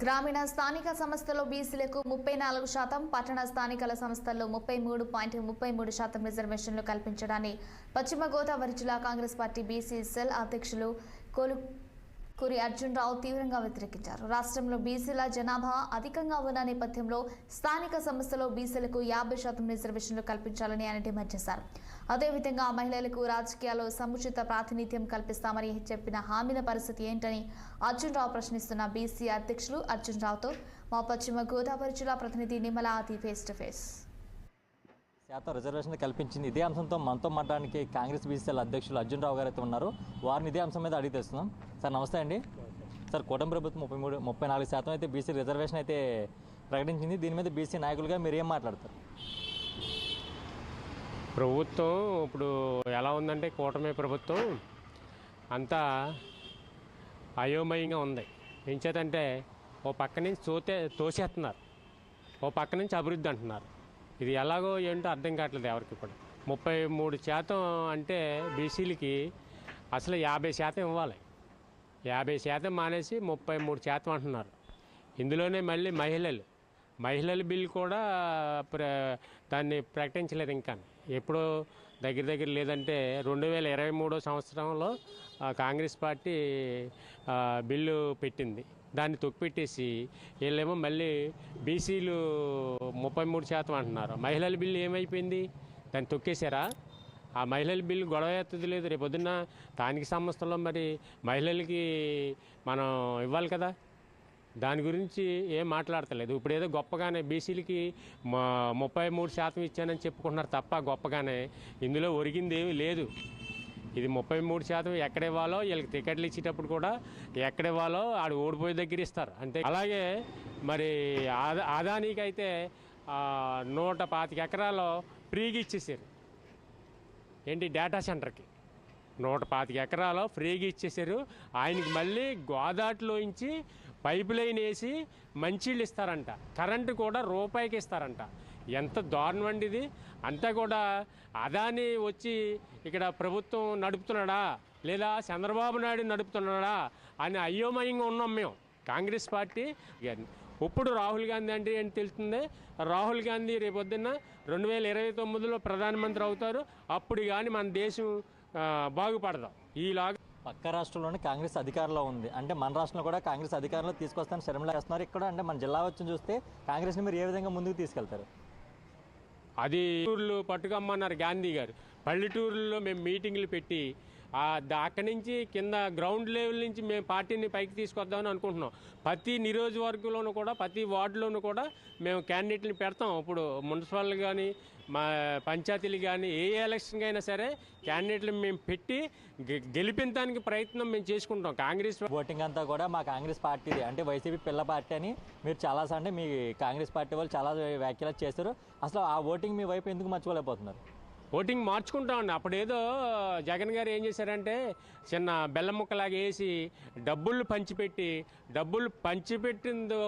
గ్రామీణ స్థానిక సంస్థల్లో బీసీలకు 34%, పట్టణ స్థానికల సంస్థల్లో 33.33% రిజర్వేషన్లు కల్పించడాన్ని పశ్చిమ గోదావరి జిల్లా కాంగ్రెస్ పార్టీ బీసీ సెల్ అధ్యక్షులు కోలుకూరి అర్జున్ రావు తీవ్రంగా వ్యతిరేకించారు. రాష్ట్రంలో బీసీల జనాభా అధికంగా ఉన్న నేపథ్యంలో స్థానిక సంస్థల్లో బీసీలకు 50% రిజర్వేషన్లు కల్పించాలని ఆయన డిమాండ్ చేశారు. అదేవిధంగా మహిళలకు రాజకీయాల్లో సముచిత ప్రాతినిధ్యం కల్పిస్తామని చెప్పిన హామీల పరిస్థితి ఏంటని అర్జున్ రావు ప్రశ్నిస్తున్న బీసీ అధ్యక్షులు అర్జున్ రావుతో మా పశ్చిమ గోదావరి జిల్లా ప్రతినిధి నిమల ఆది ఫేస్ టు ఫేస్. రిజర్వేషన్ కల్పించింది. ఇదే అంశంతో మనతో మాట్లాడడానికి కాంగ్రెస్ బీసీఎల్ అధ్యక్షులు అర్జున్ రావు గారు అయితే ఉన్నారు. వారిని ఇదే అంశం మీద అడిగి తెలుస్తున్నాం. సార్ నమస్తే అండి. సార్ కూటమి ప్రభుత్వం 34% అయితే బీసీ రిజర్వేషన్ అయితే ప్రకటించింది. దీని మీద బీసీ నాయకులుగా మీరు ఏం మాట్లాడతారు? ప్రభుత్వం ఇప్పుడు ఎలా ఉందంటే కూటమి ప్రభుత్వం అంతా అయోమయంగా ఉంది. ఏం చేతంటే ఓ పక్క నుంచి తోసేస్తున్నారు, ఓ పక్క నుంచి అభివృద్ధి అంటున్నారు. ఇది ఎలాగో ఏంటో అర్థం కావట్లేదు ఎవరికి కూడా. 33% అంటే బీసీలకి అసలు 50% ఇవ్వాలి. 50% మానేసి 33% అంటున్నారు. ఇందులోనే మళ్ళీ మహిళల బిల్లు కూడా దాన్ని ప్రకటించలేదు. ఇంకా ఎప్పుడో దగ్గర లేదంటే 2023 సంవత్సరంలో కాంగ్రెస్ పార్టీ బిల్లు పెట్టింది. దాన్ని తొక్కిపెట్టేసి వీళ్ళేమో మళ్ళీ బీసీలు 33% అంటున్నారు. మహిళల బిల్లు ఏమైపోయింది? దాన్ని తొక్కేశారా? ఆ మహిళల బిల్లు గొడవ ఎత్తది లేదు. రేపు పొద్దున్న స్థానిక సంస్థల్లో మరి మహిళలకి మనం ఇవ్వాలి కదా, దాని గురించి ఏం మాట్లాడతలేదు. ఇప్పుడు ఏదో గొప్పగానే బీసీలకి 33% ఇచ్చానని చెప్పుకుంటున్నారు తప్ప గొప్పగానే ఇందులో ఒరిగింది ఏమీ లేదు. ఇది 33% ఎక్కడ ఇవ్వాలో వీళ్ళకి టికెట్లు ఇచ్చేటప్పుడు కూడా ఎక్కడ ఇవ్వాలో ఆడు ఓడిపోయే దగ్గర ఇస్తారు అంతే. అలాగే మరి ఆదానికి అయితే 125 ఎకరాలు ఫ్రీగా ఇచ్చేసారు. ఏంటి డేటా సెంటర్కి 125 ఎకరాలు ఫ్రీగా ఇచ్చేసారు. ఆయనకి మళ్ళీ గోదాట్లోంచి పైపు లైన్ వేసి మంచిళ్ళు ఇస్తారంట. కరెంటు కూడా రూపాయికి ఇస్తారంట. ఎంత దారుణం అండి ఇది. అంతా కూడా అదాని వచ్చి ఇక్కడ ప్రభుత్వం నడుపుతున్నాడా లేదా చంద్రబాబు నాయుడు నడుపుతున్నాడా అని అయోమయంగా ఉన్నాం మేము కాంగ్రెస్ పార్టీ. ఇప్పుడు రాహుల్ గాంధీ అంటే ఏంటి తెలుస్తుంది. రాహుల్ గాంధీ రేపొద్దున్న 2029లో ప్రధానమంత్రి అవుతారు. అప్పుడు కానీ మన దేశం బాగుపడదాం. ఈలాగా పక్క రాష్ట్రంలోనే కాంగ్రెస్ అధికారంలో ఉంది అంటే మన రాష్ట్రంలో కూడా కాంగ్రెస్ అధికారంలో తీసుకొస్తానని శర్మల వేస్తున్నారు. ఇక్కడ అంటే మన జిల్లా వచ్చి చూస్తే కాంగ్రెస్ని మీరు ఏ విధంగా ముందుకు తీసుకెళ్తారు? అది పల్లెటూరులు పట్టుకమ్మన్నారు గాంధీ గారు. పల్లెటూరులో మేము మీటింగ్లు పెట్టి అక్కడి నుంచి కింద గ్రౌండ్ లెవెల్ నుంచి మేము పార్టీని పైకి తీసుకొద్దామని అనుకుంటున్నాం. ప్రతి నియోజకవర్గంలోనూ కూడా ప్రతి వార్డులోనూ కూడా మేము క్యాండిడేట్ని పెడతాం. ఇప్పుడు మున్సిపల్ కానీ మా పంచాయతీలు కానీ ఏ ఎలక్షన్కి అయినా సరే క్యాండిడేట్లు మేము పెట్టి గెలిపించడానికి ప్రయత్నం మేము చేసుకుంటాం. కాంగ్రెస్ ఓటింగ్ అంతా కూడా మా కాంగ్రెస్ పార్టీది అంటే వైసీపీ పిల్ల పార్టీ అని మీరు చాలా అంటే మీ కాంగ్రెస్ పార్టీ వాళ్ళు చాలా వ్యాఖ్యలు చేశారు. అసలు ఆ ఓటింగ్ మీ వైపు ఎందుకు మర్చిపోలేకపోతున్నారు? ఓటింగ్ మార్చుకుంటామండి. అప్పుడేదో జగన్ గారు ఏం చేశారంటే చిన్న బెల్లం ముక్కలాగా వేసి డబ్బులు పంచిపెట్టిందో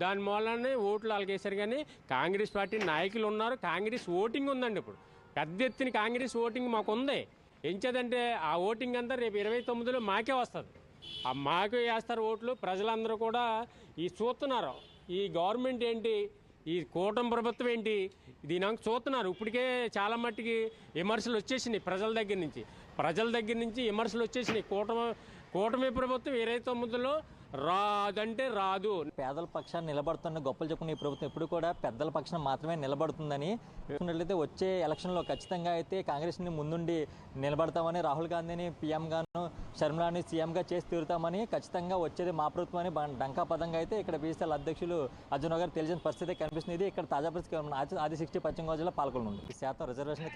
దాని మూలనే ఓట్లు వాళ్ళకి వేశారు. కానీ కాంగ్రెస్ పార్టీ నాయకులు ఉన్నారు, కాంగ్రెస్ ఓటింగ్ ఉందండి. ఇప్పుడు పెద్ద ఎత్తున కాంగ్రెస్ ఓటింగ్ మాకు ఉంది. ఎంచేదంటే ఆ ఓటింగ్ అంతా రేపు 29లో మాకే వస్తుంది. మాకే వేస్తారు ఓట్లు. ప్రజలందరూ కూడా ఈ చూస్తున్నారు ఈ గవర్నమెంట్ ఏంటి, ఈ కూటమి ప్రభుత్వం ఏంటి, దీని చూస్తున్నారు. ఇప్పటికే చాలా మట్టికి విమర్శలు వచ్చేసినాయి ప్రజల దగ్గర నుంచి విమర్శలు వచ్చేసినాయి. కూటమి ప్రభుత్వం 29లో రాదంటే రాదు. పేదల పక్షాన్ని నిలబడుతున్న గొప్పలు చెప్పుకున్న ఈ ప్రభుత్వం ఎప్పుడు కూడా పెద్దల పక్షాన మాత్రమే నిలబడుతుందని చూసినట్లయితే వచ్చే ఎలక్షన్లో ఖచ్చితంగా అయితే కాంగ్రెస్ని ముందుండి నిలబడతామని, రాహుల్ గాంధీని పీఎంగాను శర్మలాని సీఎంగా చేసి తీరుతామని, ఖచ్చితంగా వచ్చేది మా ప్రభుత్వం అని డంకాపదంగా అయితే ఇక్కడ బీసీఎల్ అధ్యక్షులు అర్జున్ గారు తెలిసిన పరిస్థితి కనిపిస్తుంది. ఇక్కడ తాజా పరిస్థితి ఆది 60 పశ్చిమ గోదావరి జిల్లా పాల్గొంది. 60% రిజర్వేషన్